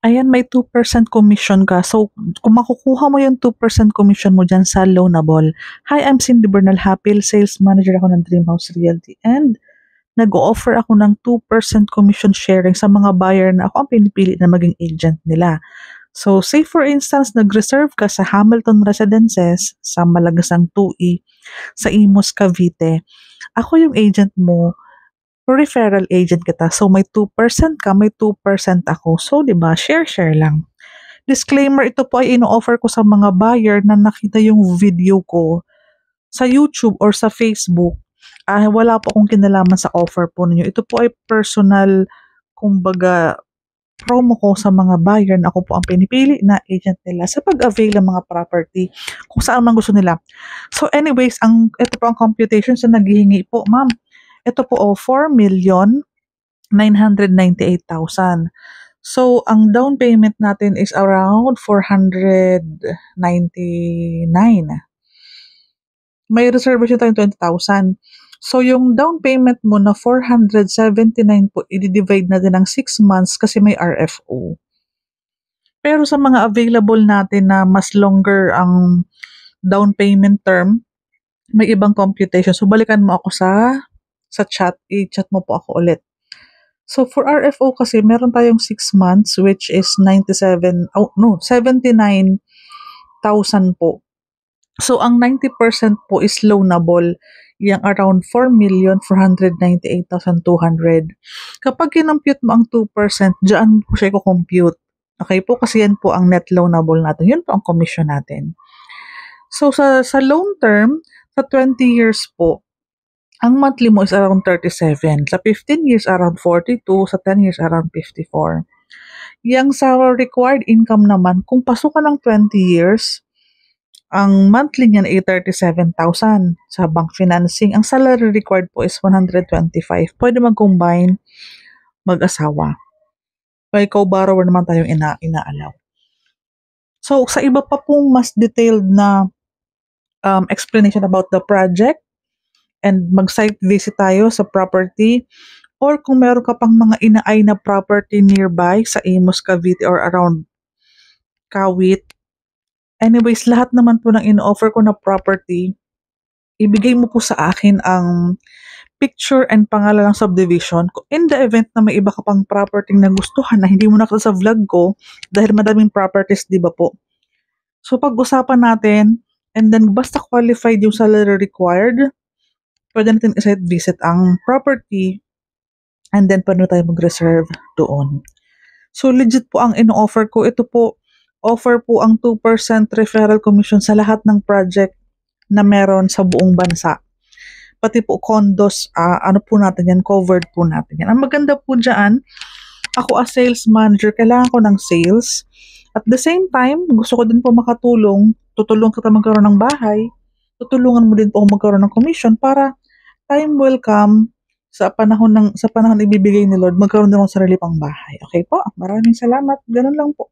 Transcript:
Ayan, may 2% commission ka. So, kung makukuha mo yung 2% commission mo dyan sa Loanable. Hi, I'm Cindy Bernal Hapil, Sales Manager ako ng Dreamhouse Realty. And nag-offer ako ng 2% commission sharing sa mga buyer na ako ang pinipili na maging agent nila. So, say for instance, nag-reserve ka sa Hamilton Residences sa Malagasang 2E sa Imus, Cavite. Ako yung agent mo, referral agent kita. So, may 2% ka, may 2% ako. So, di ba, share-share lang. Disclaimer, ito po ay ino-offer ko sa mga buyer na nakita yung video ko sa YouTube or sa Facebook. Wala po akong kinalaman sa offer po ninyo. Ito po ay personal, kumbaga, promo ko sa mga buyer na ako po ang pinipili na agent nila sa pag-avail ng mga property kung saan man gusto nila. So anyways, ito po ang computation sa naghihingi po, ma'am. Ito po 4,998,000. So ang down payment natin is around 499. May reservation tayong 20,000. So, yung down payment mo na 479 po, i-divide natin ng 6 months kasi may RFO. Pero sa mga available natin na mas longer ang down payment term, may ibang computation. So, balikan mo ako sa chat. I-chat mo po ako ulit. So, for RFO kasi, meron tayong 6 months which is 79,000 po. So, ang 90% po is loanable, yung around 4,498,200. Kapag kinompute mo ang 2%, dyan po siya i-compute. Okay po, kasi yan po ang net loanable natin. Yun po ang commission natin. So, sa loan term, sa 20 years po, ang monthly mo is around 37. Sa 15 years, around 42. Sa 10 years, around 54. Yang sa required income naman, kung pasok ka ng 20 years, ang monthly niyan ay 37,000 sa bank financing. Ang salary required po is 125. Pwede mag-combine mag-asawa. Kaya co-borrower naman tayong inaalaw. So, sa iba pa pong mas detailed na explanation about the project and mag-site visit tayo sa property or kung meron ka pang mga inaay na property nearby sa Imus, Cavite or around Kawit. Anyways, lahat naman po ng in-offer ko na property, ibigay mo po sa akin ang picture and pangalan ng subdivision. In the event na may iba ka pang property na gustuhan na hindi mo nakita sa vlog ko, dahil madaming properties, di ba po? So, pag-usapan natin, and then basta qualified yung salary required, pwede natin i-site visit ang property, and then paano tayo mag-reserve doon. So, legit po ang in-offer ko. Ito po, offer po ang 2% referral commission sa lahat ng project na meron sa buong bansa. Pati po condos, ano po natin yan, covered po natin yan. Ang maganda po dyan, ako as sales manager, kailangan ko ng sales. At the same time, gusto ko din po makatulong, tutulong kita magkaroon ng bahay, tutulungan mo din po ako magkaroon ng commission para time will come sa panahon ibibigay ni Lord, magkaroon din ako ng sarili pang bahay. Okay po? Maraming salamat. Ganun lang po.